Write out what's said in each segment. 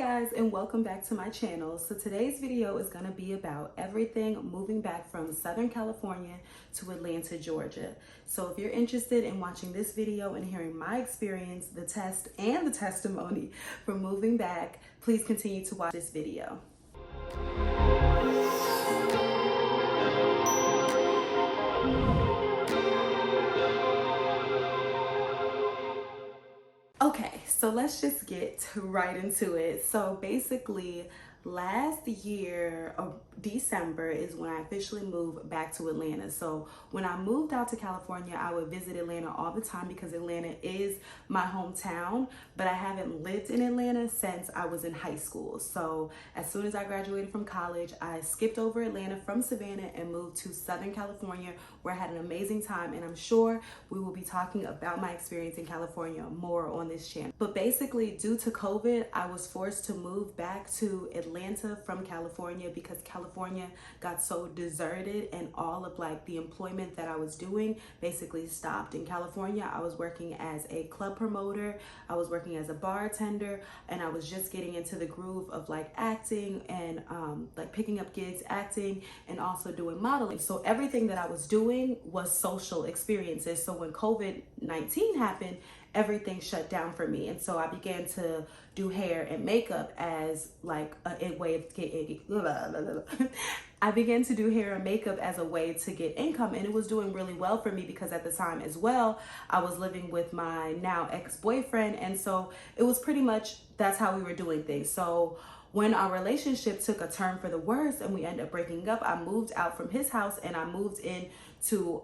guys, and welcome back to my channel. So today's video is going to be about everything moving back from Southern California to Atlanta, Georgia. So if you're interested in watching this video and hearing my experience, the test and the testimony for moving back, please continue to watch this video. Okay, so let's just get right into it. So basically, last year, December is when I officially moved back to Atlanta. So when I moved out to California, I would visit Atlanta all the time because Atlanta is my hometown, but I haven't lived in Atlanta since I was in high school. So as soon as I graduated from college, I skipped over Atlanta from Savannah and moved to Southern California, where I had an amazing time. And I'm sure we will be talking about my experience in California more on this channel. But basically, due to COVID, I was forced to move back to Atlanta from California because California got so deserted and all of like the employment that I was doing basically stopped. In California, I was working as a club promoter, I was working as a bartender, and I was just getting into the groove of like acting and like picking up gigs, acting, and also doing modeling. So everything that I was doing was social experiences. So when COVID-19 happened, everything shut down for me. And so I began to do hair and makeup as like a way of getting, I began to do hair and makeup as a way to get income. And it was doing really well for me because at the time as well, I was living with my now ex-boyfriend. And so it was pretty much, that's how we were doing things. So when our relationship took a turn for the worse and we ended up breaking up, I moved out from his house and I moved in to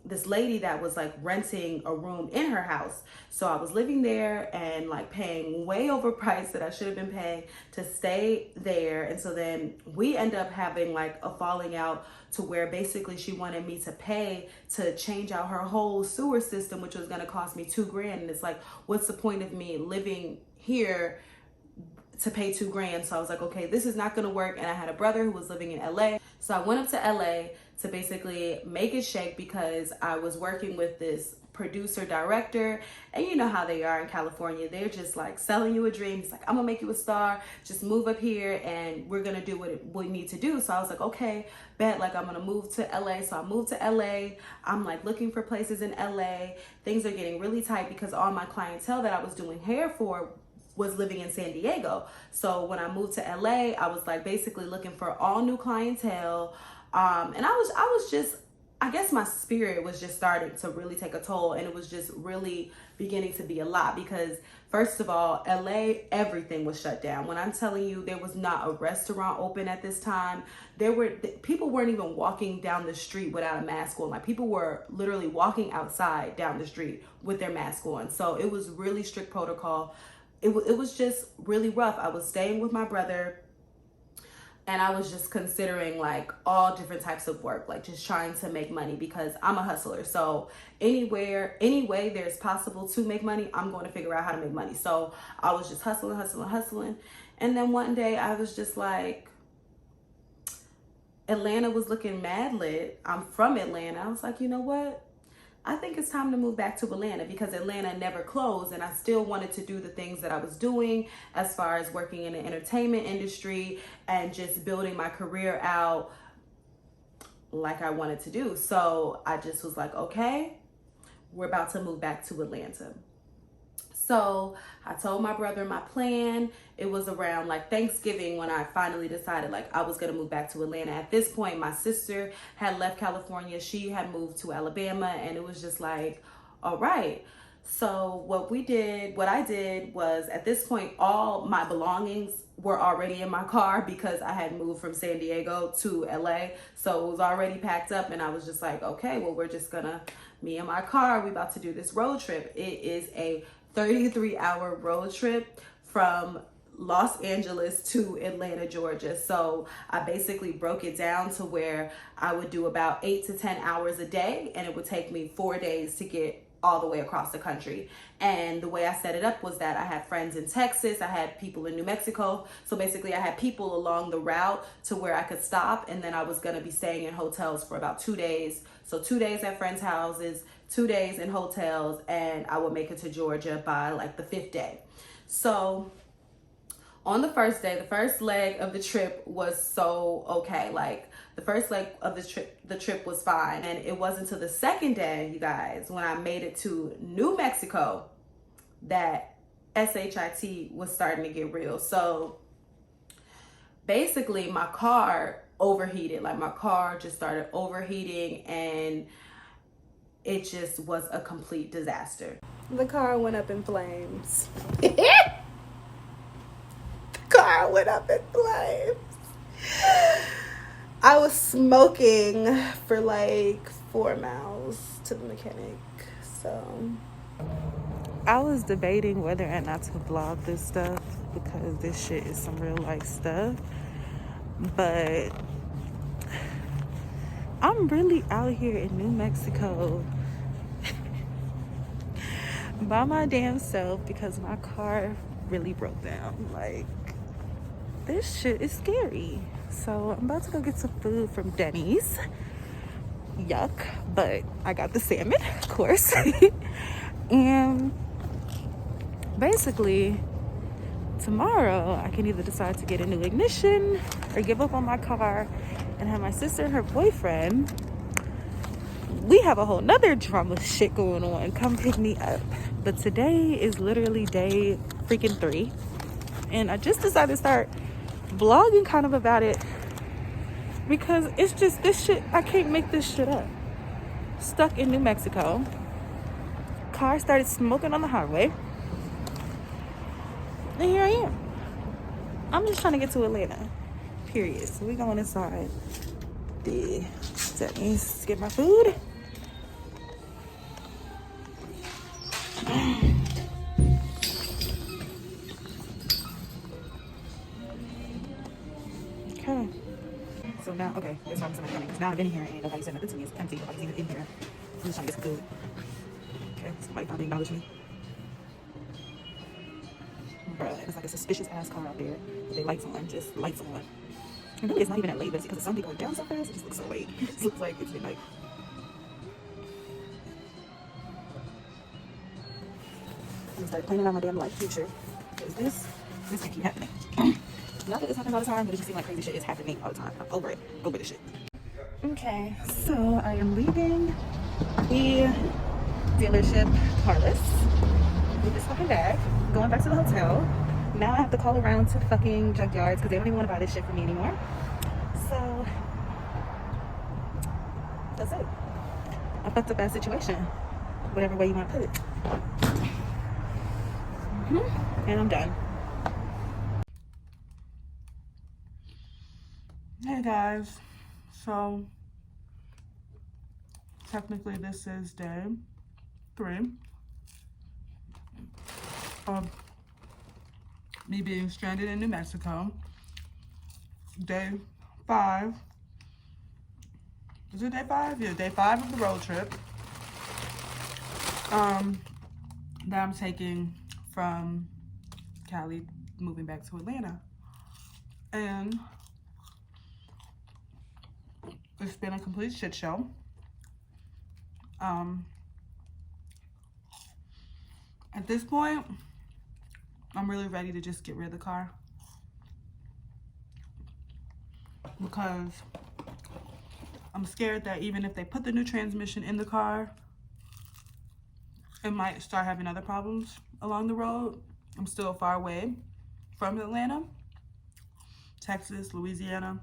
this lady that was like renting a room in her house. So I was living there and like paying way overpriced that I should have been paying to stay there. And so then we end up having like a falling out to where basically she wanted me to pay to change out her whole sewer system, which was going to cost me $2,000. And it's like, what's the point of me living here to pay $2,000? So I was like, okay, this is not gonna work. And I had a brother who was living in LA. So I went up to LA to basically make it shake because I was working with this producer director, and you know how they are in California. They're just like selling you a dream. It's like, I'm gonna make you a star, just move up here and we're gonna do what we need to do. So I was like, okay, bet, like I'm gonna move to LA. So I moved to LA. I'm like looking for places in LA. Things are getting really tight because all my clientele that I was doing hair for was living in San Diego. So when I moved to LA, I was like basically looking for all new clientele. And I was just, I guess my spirit was just starting to really take a toll, and it was just really beginning to be a lot because first of all, LA, everything was shut down. When I'm telling you, there was not a restaurant open at this time. People weren't even walking down the street without a mask on. Like people were literally walking outside down the street with their mask on. So it was really strict protocol. It was just really rough. I was staying with my brother and I was just considering like all different types of work, like just trying to make money because I'm a hustler. So any way there's possible to make money, I'm going to figure out how to make money. So I was just hustling. And then one day I was just like, Atlanta was looking mad lit. I'm from Atlanta. I was like, you know what? I think it's time to move back to Atlanta because Atlanta never closed and I still wanted to do the things that I was doing as far as working in the entertainment industry and just building my career out like I wanted to do. So I just was like, okay, we're about to move back to Atlanta. So I told my brother my plan. It was around like Thanksgiving when I finally decided like I was gonna move back to Atlanta. At this point, my sister had left California. She had moved to Alabama, and it was just like, all right. So what I did was at this point, all my belongings were already in my car because I had moved from San Diego to LA. So it was already packed up and I was just like, okay, well, we're just gonna, me and my car, we about to do this road trip. It is a 33-hour road trip from Los Angeles to Atlanta, Georgia. So I basically broke it down to where I would do about 8 to 10 hours a day, and it would take me 4 days to get all the way across the country. And the way I set it up was that I had friends in Texas, I had people in New Mexico. So basically I had people along the route to where I could stop, and then I was gonna be staying in hotels for about 2 days. So 2 days at friends' houses, 2 days in hotels, and I would make it to Georgia by like the 5th day. So on the first day, the first leg of the trip was so okay. Like the first leg of the trip was fine. And it wasn't until the second day, you guys, when I made it to New Mexico, that SHIT was starting to get real. So basically my car overheated. Like my car just started overheating and it just was a complete disaster. The car went up in flames. Car went up in flames. I was smoking for like 4 miles to the mechanic. So I was debating whether or not to vlog this stuff because this shit is some real life stuff. But I'm really out here in New Mexico by my damn self because my car really broke down. Like, this shit is scary. So I'm about to go get some food from Denny's. Yuck. But I got the salmon, of course. And basically tomorrow I can either decide to get a new ignition or give up on my car and have my sister and her boyfriend, we have a whole nother drama shit going on, come pick me up. But today is literally day freaking 3 and I just decided to start vlogging kind of about it because it's just this shit, I can't make this shit up. Stuck in New Mexico, car started smoking on the highway, and here I am. I'm just trying to get to Atlanta, period. So we going inside the Denny's, get my food. Okay. So now, okay, that's why I'm somebody coming. Because now I've been here and nobody said nothing to me. It's empty. Nobody's even in here. I'm just trying to get some food. Okay, somebody probably acknowledged me. Bruh, it's like a suspicious ass car out there. They lights on, just lights on. And really, it's not even that late, but it's because the sun be going down so fast. It just looks so late. It just looks like it's midnight. I'm gonna start planning out my damn life future. Because this can keep happening. Not that this happens all the time, but it just seems like crazy shit is happening all the time. I'm over it. Over this shit. Okay, so I am leaving the dealership carless with this fucking bag, going back to the hotel. Now I have to call around to fucking junkyards because they don't even want to buy this shit from me anymore. So that's it. I fucked up that situation, whatever way you want to put it. And I'm done. Hey guys, so technically this is day 3 of me being stranded in New Mexico. Day 5. Is it day 5? Yeah, day 5 of the road trip. That I'm taking from Cali, moving back to Atlanta. And it's been a complete shit show. At this point, I'm really ready to just get rid of the car. Because I'm scared that even if they put the new transmission in the car, it might start having other problems along the road. I'm still far away from Atlanta, Texas, Louisiana,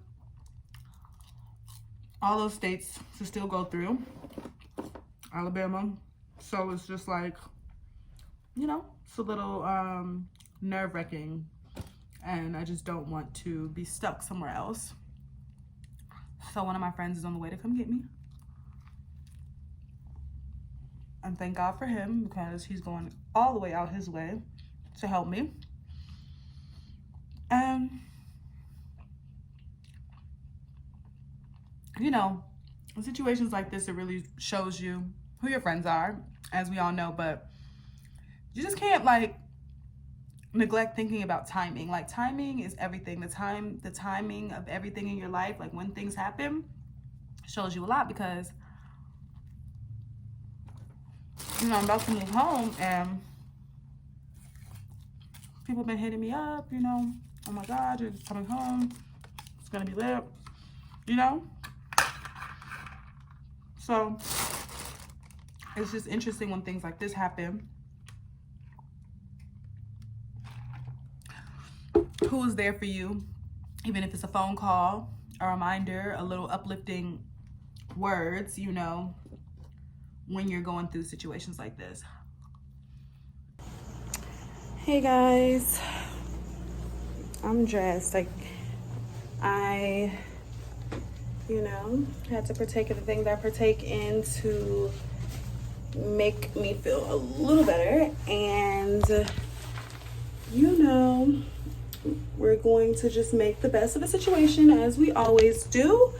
all those states to still go through, Alabama. So it's just like, you know, it's a little nerve-wracking, and I just don't want to be stuck somewhere else. So one of my friends is on the way to come get me. And thank God for him, because he's going all the way out his way to help me. And, you know, in situations like this, it really shows you who your friends are, as we all know, but you just can't, like, neglect thinking about timing. Like, timing is everything. The timing of everything in your life, like when things happen, shows you a lot. Because, you know, I'm about to move home and people have been hitting me up, you know, oh my God, you're coming home. It's gonna be lit, you know? So it's just interesting when things like this happen. Who is there for you, even if it's a phone call, a reminder, a little uplifting words, you know, when you're going through situations like this. Hey guys, I'm dressed. Like, I, you know, had to partake of the things I partake in to make me feel a little better. And, you know, we're going to just make the best of the situation as we always do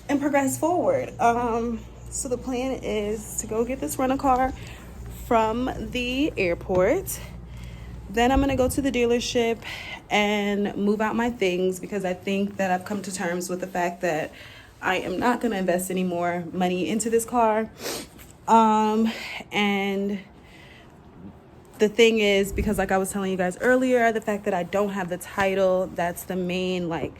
and progress forward. So the plan is to go get this rental car from the airport. Then I'm gonna go to the dealership and move out my things, because I think that I've come to terms with the fact that I am not gonna invest any more money into this car. And the thing is, because like I was telling you guys earlier, the fact that I don't have the title, that's the main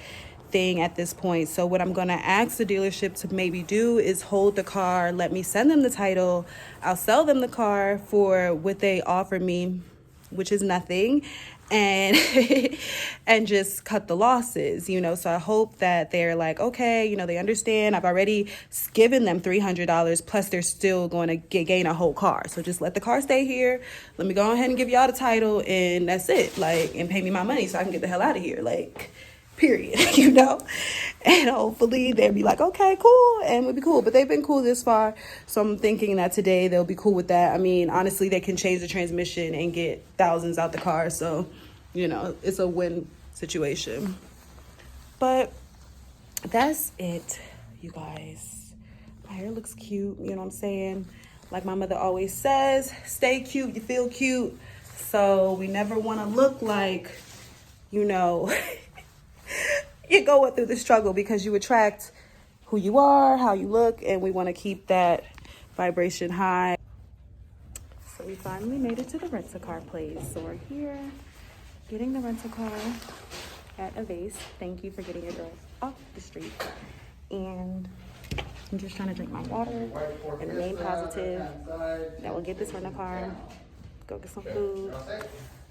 thing at this point. So what I'm going to ask the dealership to maybe do is hold the car, let me send them the title. I'll sell them the car for what they offer me, which is nothing, and and just cut the losses, you know. So I hope that they're like, okay, you know, they understand. I've already given them $300, plus they're still going to gain a whole car. So just let the car stay here. Let me go ahead and give y'all the title, and that's it. And pay me my money so I can get the hell out of here. Period, you know. And hopefully they'll be like, okay, cool, and we'll be cool. But they've been cool this far, so I'm thinking that today they'll be cool with that. I mean, honestly, they can change the transmission and get thousands out the car, so, you know, it's a win situation. But that's it, you guys. My hair looks cute, you know what I'm saying? Like my mother always says, stay cute, you feel cute. So we never want to look like, you know, you're going through the struggle, because you attract who you are, how you look, and we want to keep that vibration high. So we finally made it to the rental-car place. So we're here getting the rental car at a base. Thank you for getting your girl off the street. And I'm just trying to drink my water and remain positive that we'll get this rental car, go get some food,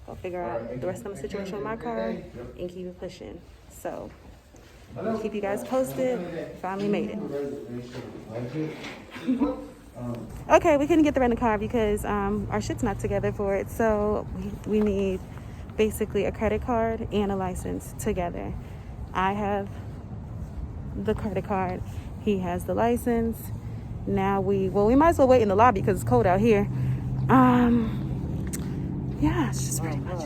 go figure out the rest of the situation with my car, and keep it pushing. So I'll keep you guys posted. Finally made it. Okay, we couldn't get the rental car because our shit's not together for it. So we need basically a credit card and a license together. I have the credit card. He has the license. Now we might as well wait in the lobby because it's cold out here. Yeah, it's just pretty much.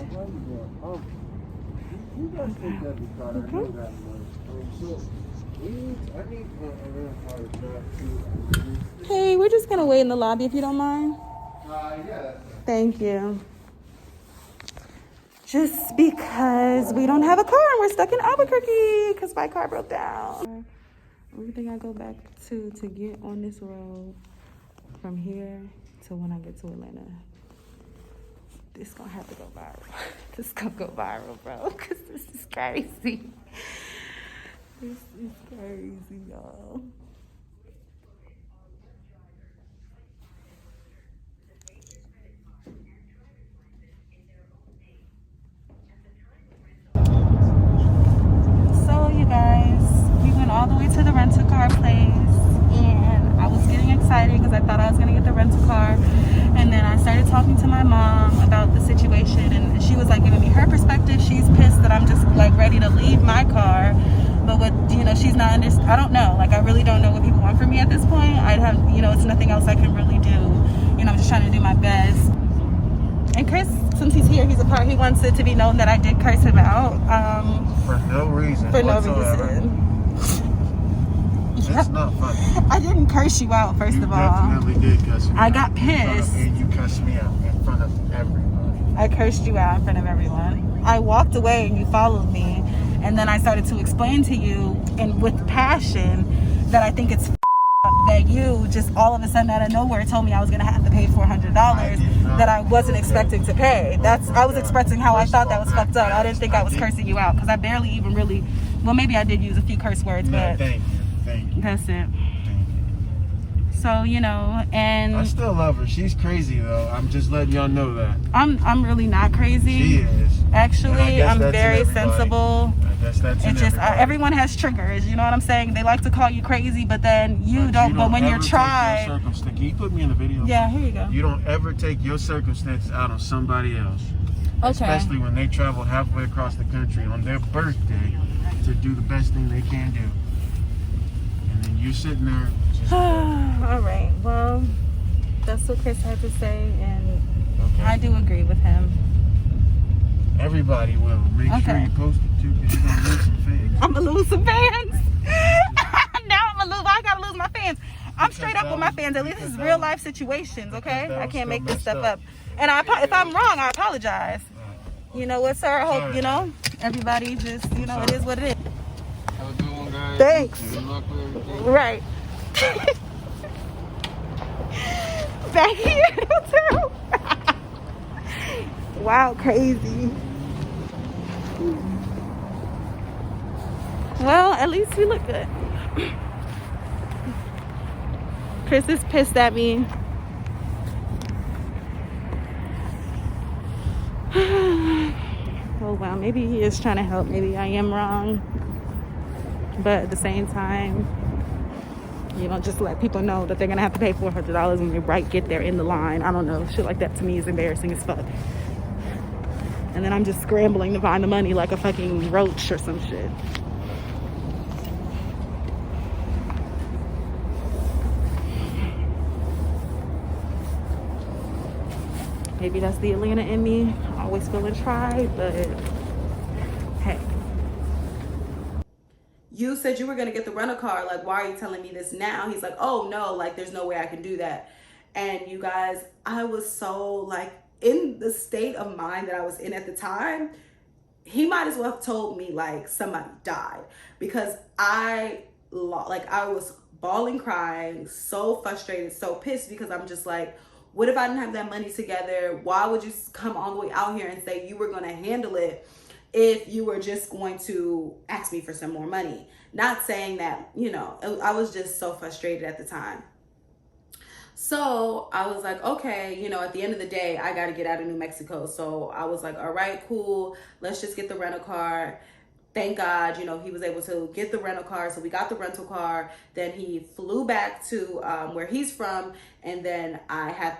Hey, we're just gonna wait in the lobby if you don't mind. Yeah. Thank you. Just because we don't have a car and we're stuck in Albuquerque because my car broke down. Everything I go back to get on this road from here to when I get to Atlanta. This gonna have to go viral. This gonna go viral, bro, because this is crazy. This is crazy, y'all. So, you guys, we went all the way to the rental car place, and I was getting excited because I thought I was gonna get the rental car. And then I started talking to my mom about the situation, and she was like giving me her perspective. She's pissed that I'm just like ready to leave my car, but what, you know, she's not I don't know, like I really don't know what people want from me at this point. I'd have, you know, it's nothing else I can really do. You know, I'm just trying to do my best. And Chris, since he's here, he's a part. He wants it to be known that I did curse him out. For no reason. For no whatsoever. reason. It's not funny. I didn't curse you out, first of all. You definitely did cuss me out. I got pissed. And you cussed me out in front of everybody. I cursed you out in front of everyone. I walked away and you followed me. And then I started to explain to you, and with passion, that I think it's that you just all of a sudden out of nowhere told me I was going to have to pay $400. that I wasn't expecting to pay. I was expressing how I thought that was fucked up. I didn't think I was cursing you out because I barely even really, well, maybe I did use a few curse words, but thank you. That's it. So, you know, and I still love her. She's crazy though. I'm just letting y'all know that. I'm really not crazy. She is. Actually, I'm very sensible. I guess that's it's just everyone has triggers. You know what I'm saying? They like to call you crazy, but then you don't. But when you're tried, can you put me in the video? Yeah, here you go. You don't ever take your circumstances out on somebody else. Okay. Especially when they travel halfway across the country on their birthday to do the best thing they can do. And then you're sitting there. All right. Well, that's what Chris had to say, and I do agree with him. Everybody will. Make sure you post it too, because you're gonna lose some fans. I'm gonna lose some fans. Now I gotta lose my fans. I'm straight up with my fans. At least this is real life situations, okay? I can't make this stuff up. And if I'm wrong, I apologize. You know what, sir? I hope, you know, everybody just, you know, it is what it is. Have a good one, guys. Thanks. Good luck with everything. Right. Back here too. Wow, crazy. Well, at least we look good. Chris is pissed at me. Oh wow, maybe he is trying to help. Maybe I am wrong. But at the same time, you don't just let people know that they're gonna have to pay $400 when they get there in the line. I don't know, shit like that to me is embarrassing as fuck. And then I'm just scrambling to find the money like a fucking roach or some shit. Maybe that's the Atlanta in me, always feeling tried, but hey. You said you were going to get the rental car. Like, why are you telling me this now? He's like, oh no, like there's no way I can do that. And you guys, I was so like in the state of mind that I was in at the time, he might as well have told me like somebody died, because I was bawling, crying, so frustrated, so pissed, because I'm just like, what if I didn't have that money together? Why would you come all the way out here and say you were going to handle it if you were just going to ask me for some more money? Not saying that, you know, I was just so frustrated at the time. So I was like, okay, you know, at the end of the day, I got to get out of New Mexico. So I was like, all right, cool. Let's just get the rental car. Thank God, you know, he was able to get the rental car. So we got the rental car. Then he flew back to where he's from. And then I had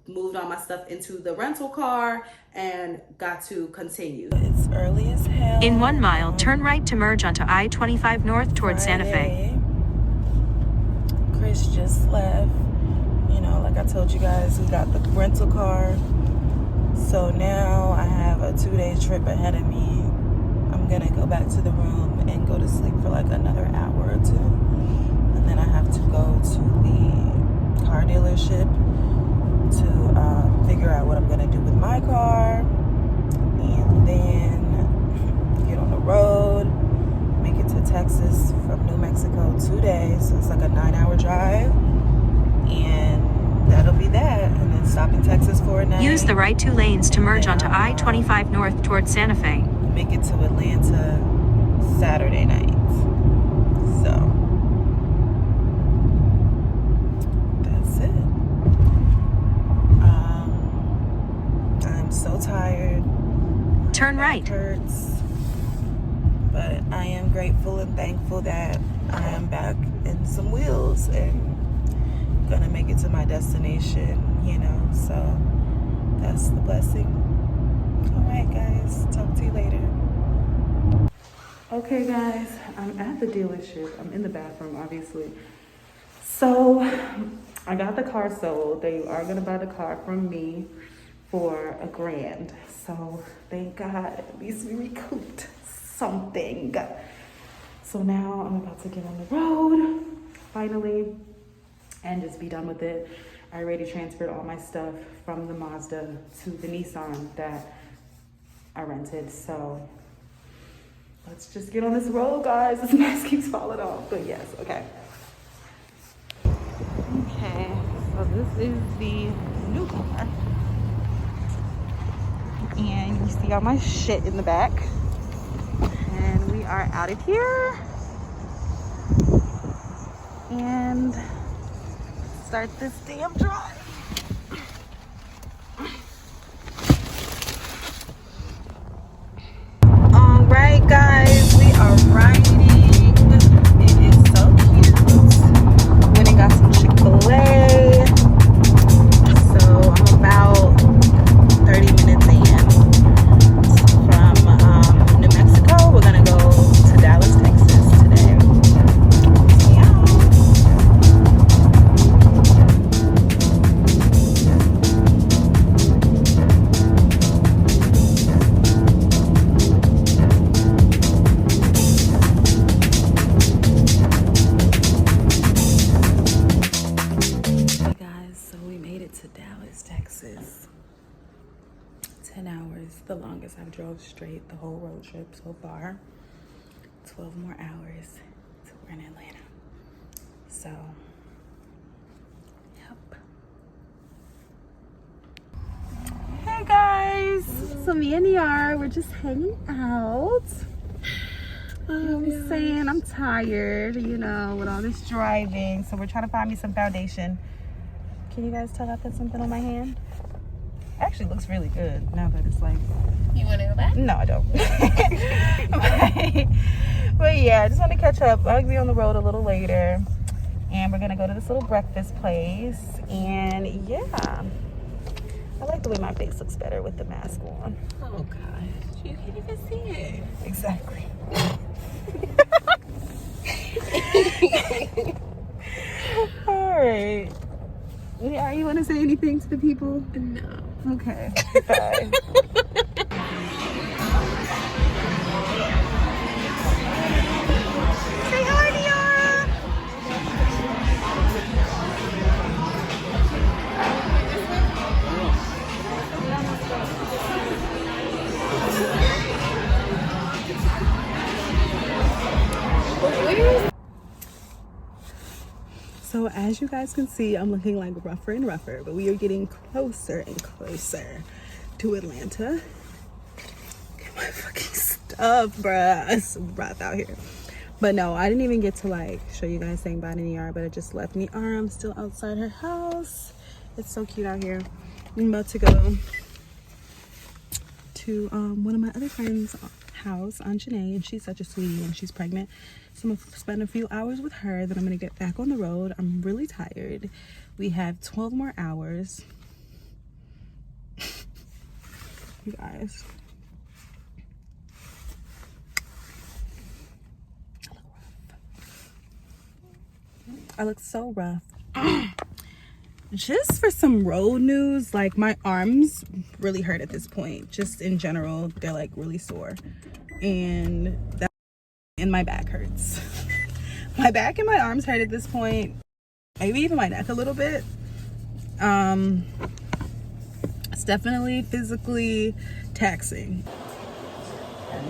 moved all my stuff into the rental car and got to continue. It's early as hell. In 1 mile, turn right to merge onto I-25 north towards Santa Fe. Chris just left. You know, like I told you guys, we got the rental car. So now I have a 2-day trip ahead of me. I'm gonna go back to the room and go to sleep for like another hour or two. And then I have to go to the car dealership to figure out what I'm gonna do with my car. And then get on the road, make it to Texas from New Mexico 2 days. So it's like a 9-hour drive. And that'll be that. And then stop in Texas for a night. Use the right 2 lanes to merge onto I-25 north towards Santa Fe. Make it to Atlanta Saturday night. So that's it. I'm so tired. Turn My right. back hurts. But I am grateful and thankful that I am back in some wheels and gonna make it to my destination, you know. So that's the blessing. Alright guys, talk to you later. Okay guys, I'm at the dealership. I'm in the bathroom, obviously. So I got the car sold. They are gonna buy the car from me for $1,000. So thank God, at least we recouped something. So now I'm about to get on the road, finally, and just be done with it. I already transferred all my stuff from the Mazda to the Nissan that I rented. So let's just get on this road, guys. This mask keeps falling off, but yes, okay. Okay, so this is the new car. And you see all my shit in the back. And we are out of here. And start this damn drive. All right, guys, we are riding. It is so cute. Went and got some Chick-fil-A. So I'm about 30 minutes in from New Mexico. We're gonna go to Dallas, Texas today. Yeah. Hey guys, so we made it to Dallas, Texas. 10 hours, the longest I've drove straight the whole road trip so far. 12 more hours till we're in Atlanta. So, yep. Hey guys, so me and Yar, we're just hanging out. You know what I'm saying? I'm tired, you know, with all this driving. So we're trying to find me some foundation. Can you guys tell I put something on my hand? Actually looks really good now that it's like, You want to go back? no I don't. but yeah, I just want to catch up. I'll be on the road a little later and we're gonna go to this little breakfast place. And yeah, I like the way my face looks better with the mask on. Oh gosh, you can't even see it. Exactly. All right, yeah, you want to say anything to the people? No. Okay, bye. Say hi, Diara. So as you guys can see, I'm looking like rougher and rougher, but we are getting closer and closer to Atlanta. Look at my fucking stuff, bruh. It's rough out here. But no, I didn't even get to like show you guys saying bye to Niara, but I just left Niara. I'm still outside her house. It's so cute out here. I'm about to go to one of my other friends' house, Aunt Janae, and she's such a sweetie and she's pregnant. So I'm gonna spend a few hours with her, then I'm gonna get back on the road. I'm really tired. We have 12 more hours. You guys. I look so rough. Just for some road news, like my arms really hurt at this point. Just in general, they're like really sore. And my back hurts. My back and my arms hurt at this point. Maybe even my neck a little bit. It's definitely physically taxing.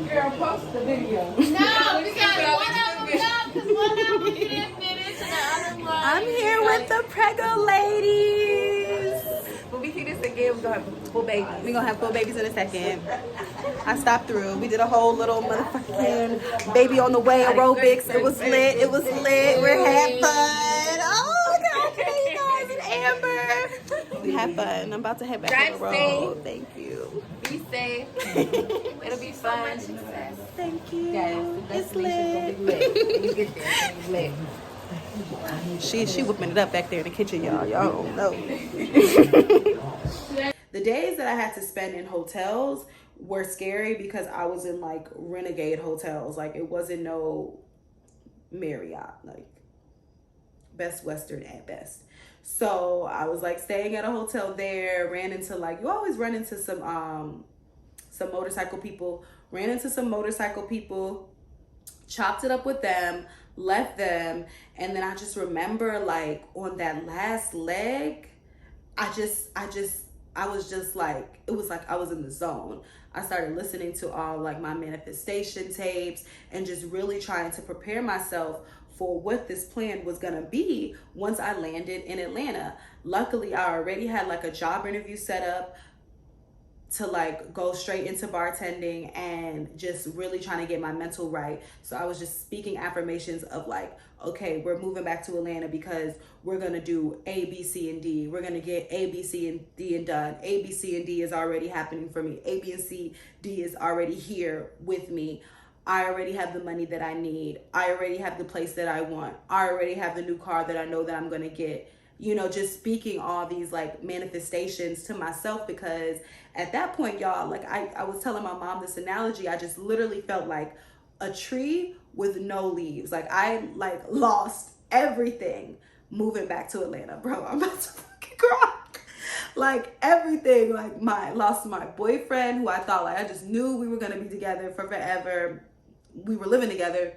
Girl, post the video. No, because one of them no, because one of them you didn't finish and the other one. I'm here with the Prego ladies. When we see this again, we're gonna have full babies. We're gonna have full babies in a second. I stopped through. We did a whole little motherfucking baby on the way aerobics. It was lit. It was lit. We had fun. Oh, God, okay, you guys and Amber. We had fun. I'm about to head back on the Drive road. safe. Thank you. Be safe. It'll be fun. Thank you. Guys, the It's destination lit. will be lit. When you get there, it's lit. She whipping it up back there in the kitchen, y'all. Y'all don't know. The days that I had to spend in hotels were scary because I was in like renegade hotels. Like it wasn't no Marriott, like Best Western at best. So I was like staying at a hotel there, ran into like, you always run into some motorcycle people, chopped it up with them, left them. And then I just remember like on that last leg, I was just like, it was like I was in the zone. I started listening to all like my manifestation tapes and just really trying to prepare myself for what this plan was gonna be once I landed in Atlanta. Luckily, I already had like a job interview set up to like go straight into bartending and just really trying to get my mental right. So I was just speaking affirmations of like, okay, we're moving back to Atlanta because we're gonna do A, B, C, and D. We're gonna get A, B, C, and D and done. A, B, C, and D is already happening for me. A, B, and C, D is already here with me. I already have the money that I need. I already have the place that I want. I already have the new car that I know that I'm gonna get. You know, just speaking all these like manifestations to myself, because at that point, y'all, like I was telling my mom this analogy, I just literally felt like a tree with no leaves. Like I like lost everything moving back to Atlanta, bro. I'm about to fucking cry. Like everything, like lost my boyfriend who I thought like I just knew we were gonna be together for forever. We were living together.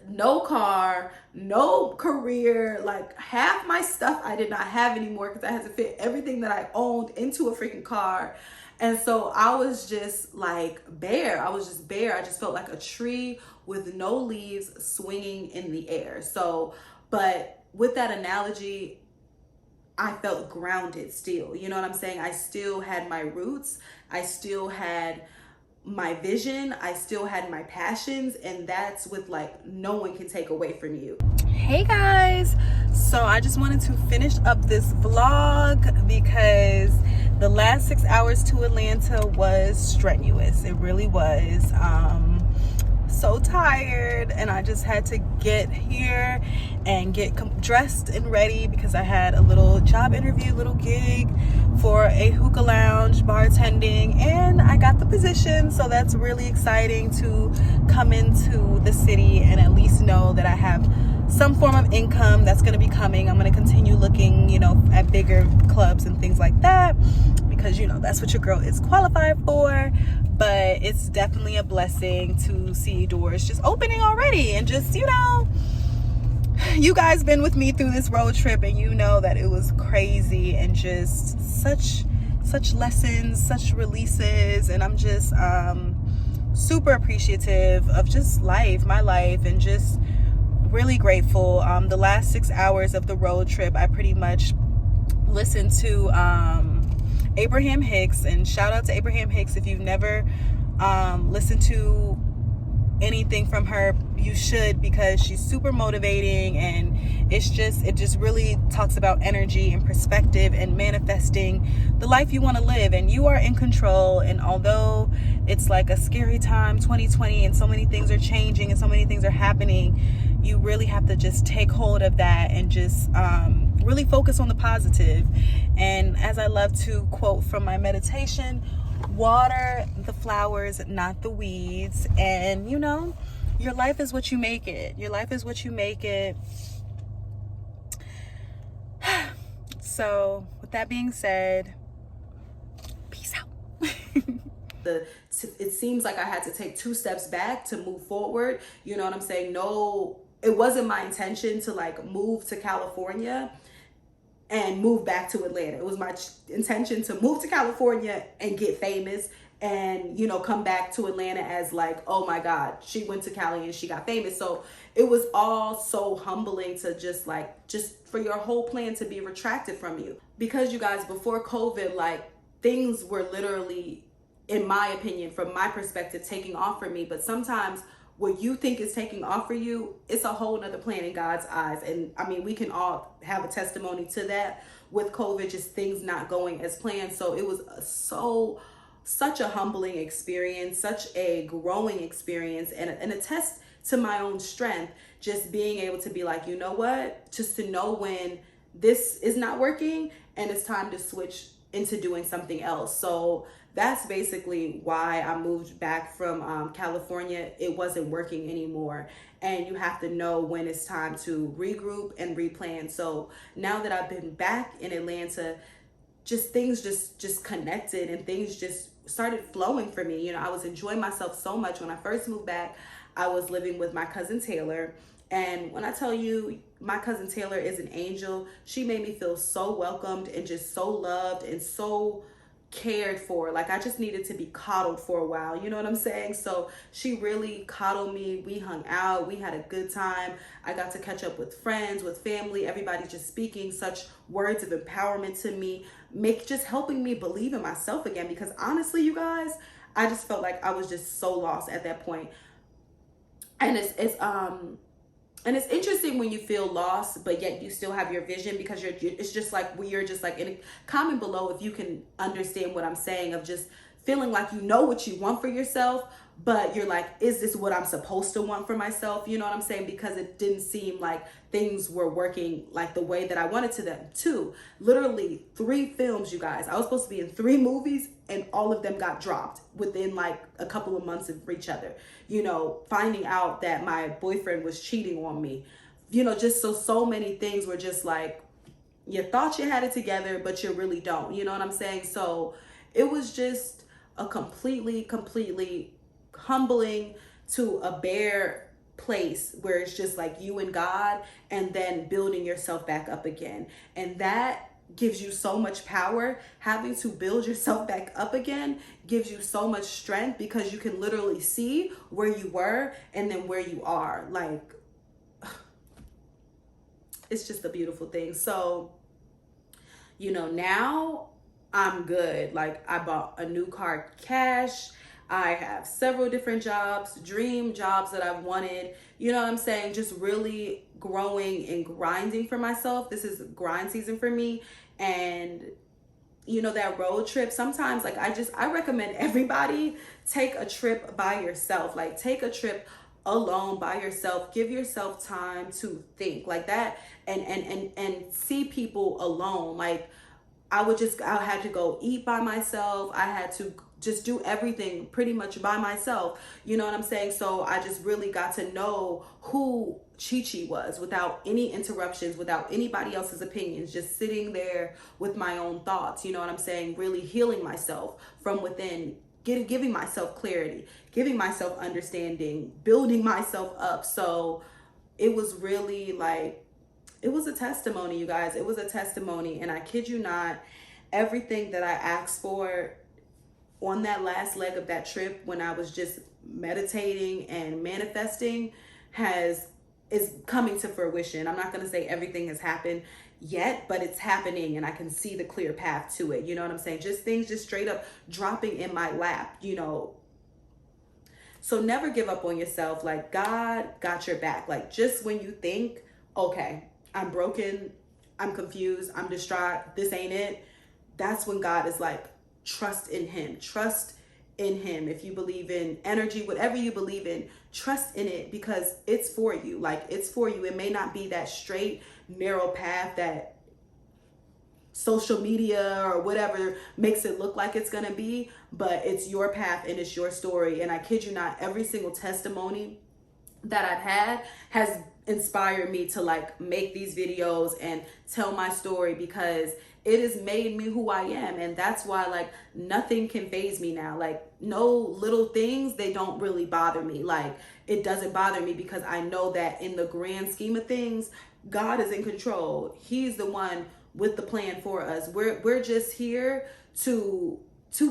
No car, no career, like half my stuff I did not have anymore because I had to fit everything that I owned into a freaking car. And so I was just like bare. I was just bare. I just felt like a tree with no leaves swinging in the air. So, but with that analogy, I felt grounded still. You know what I'm saying? I still had my roots. I still had my vision. I still had my passions, and that's with like no one can take away from you. Hey guys, so I just wanted to finish up this vlog because the last 6 hours to Atlanta was strenuous. It really was. So tired, and I just had to get here and get dressed and ready because I had a little job interview, little gig for a hookah lounge bartending, and I got the position. So that's really exciting to come into the city and at least know that I have some form of income that's going to be coming. I'm going to continue looking, you know, at bigger clubs and things like that because, you know, that's what your girl is qualified for. But it's definitely a blessing to see doors just opening already, and just, you know, you guys been with me through this road trip and you know that it was crazy and just such lessons, such releases, and I'm just super appreciative of just my life, and just really grateful. The last 6 hours of the road trip, I pretty much listened to Abraham Hicks, and shout out to Abraham Hicks. If you've never listened to anything from her, you should, because she's super motivating, and it just really talks about energy and perspective and manifesting the life you want to live, and you are in control. And although it's like a scary time, 2020, and so many things are changing and so many things are happening, you really have to just take hold of that and just really focus on the positive. And as I love to quote from my meditation, water the flowers, not the weeds. And you know, your life is what you make it. Your life is what you make it. So with that being said, peace out. It seems like I had to take 2 steps back to move forward. You know what I'm saying? No, it wasn't my intention to like move to California and move back to Atlanta. It was my intention to move to California and get famous, and, you know, come back to Atlanta as like, oh my God, she went to Cali and she got famous. So it was all so humbling to just for your whole plan to be retracted from you. Because you guys, before COVID, like things were literally, in my opinion, from my perspective, taking off for me. But sometimes what you think is taking off for you, it's a whole nother plan in God's eyes. And I mean, we can all have a testimony to that with COVID, just things not going as planned. So it was such a humbling experience, such a growing experience, and a test to my own strength, just being able to be like, you know what, just to know when this is not working and it's time to switch into doing something else. So that's basically why I moved back from California. It wasn't working anymore, and you have to know when it's time to regroup and replan. So now that I've been back in Atlanta, things just connected, and things just started flowing for me. You know, I was enjoying myself so much. When I first moved back, I was living with my cousin Taylor, and when I tell you, my cousin Taylor is an angel. She made me feel so welcomed and just so loved and so cared for. Like I just needed to be coddled for a while, you know what I'm saying? So she really coddled me. We hung out, we had a good time. I got to catch up with friends, with family, everybody just speaking such words of empowerment to me, just helping me believe in myself again, because honestly, you guys, I just felt like I was just so lost at that point. And it's interesting when you feel lost, but yet you still have your vision, because it's just like you're just like, in a comment below if you can understand what I'm saying, of just feeling like you know what you want for yourself, but you're like, is this what I'm supposed to want for myself? You know what I'm saying? Because it didn't seem like things were working like the way that I wanted to them to. Literally 3 films, you guys. I was supposed to be in 3 movies, and all of them got dropped within like a couple of months of each other. You know, finding out that my boyfriend was cheating on me. You know, just so many things were just like, you thought you had it together, but you really don't. You know what I'm saying? So it was just a completely humbling to a bare place where it's just like you and God, and then building yourself back up again. And that gives you so much power. Having to build yourself back up again gives you so much strength, because you can literally see where you were and then where you are. Like, it's just a beautiful thing. So, you know, now I'm good. Like, I bought a new car cash. I have several different jobs, dream jobs that I've wanted. You know what I'm saying? Just really growing and grinding for myself. This is grind season for me. And you know, that road trip, sometimes like I recommend everybody take a trip by yourself. Like, take a trip alone by yourself. Give yourself time to think like that, and see people alone. Like, I had to go eat by myself. I had to just do everything pretty much by myself. You know what I'm saying? So I just really got to know who Chi was, without any interruptions, without anybody else's opinions, just sitting there with my own thoughts. You know what I'm saying? Really healing myself from within, giving myself clarity, giving myself understanding, building myself up. So it was really like, it was a testimony, you guys. It was a testimony. And I kid you not, everything that I asked for on that last leg of that trip, when I was just meditating and manifesting, is coming to fruition. I'm not going to say everything has happened yet, but it's happening, and I can see the clear path to it. You know what I'm saying? Just things just straight up dropping in my lap, you know. So never give up on yourself. Like, God got your back. Like, just when you think, okay, I'm broken, I'm confused, I'm distraught, this ain't it, that's when God is like, trust in him. Trust in him. If you believe in energy, whatever you believe in, trust in it, because it's for you. Like, it's for you. It may not be that straight, narrow path that social media or whatever makes it look like it's gonna be, but it's your path and it's your story. And I kid you not, every single testimony that I've had has inspired me to like make these videos and tell my story, because it has made me who I am. And that's why like nothing can faze me now. Like, no little things, they don't really bother me. Like, it doesn't bother me, because I know that in the grand scheme of things, God is in control. He's the one with the plan for us. We're just here to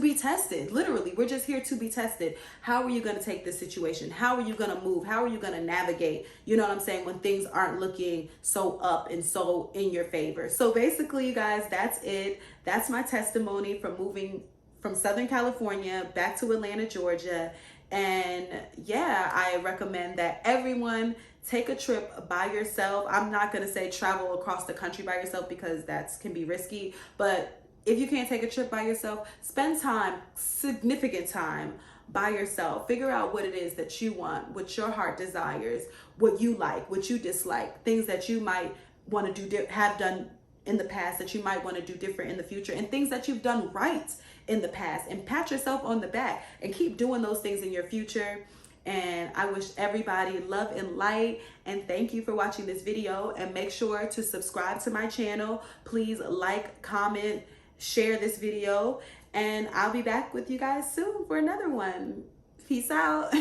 be tested. Literally, we're just here to be tested. How are you going to take this situation? How are you going to move? How are you going to navigate? You know what I'm saying? When things aren't looking so up and so in your favor. So basically, you guys, that's it. That's my testimony from moving from Southern California back to Atlanta, Georgia. And yeah, I recommend that everyone take a trip by yourself. I'm not going to say travel across the country by yourself, because that can be risky, but if you can't take a trip by yourself, spend time, significant time by yourself. Figure out what it is that you want, what your heart desires, what you like, what you dislike, things that you might want to do, have done in the past that you might want to do different in the future, and things that you've done right in the past, and pat yourself on the back and keep doing those things in your future. And I wish everybody love and light, and thank you for watching this video. And make sure to subscribe to my channel. Please like, comment, share this video, and I'll be back with you guys soon for another one. Peace out.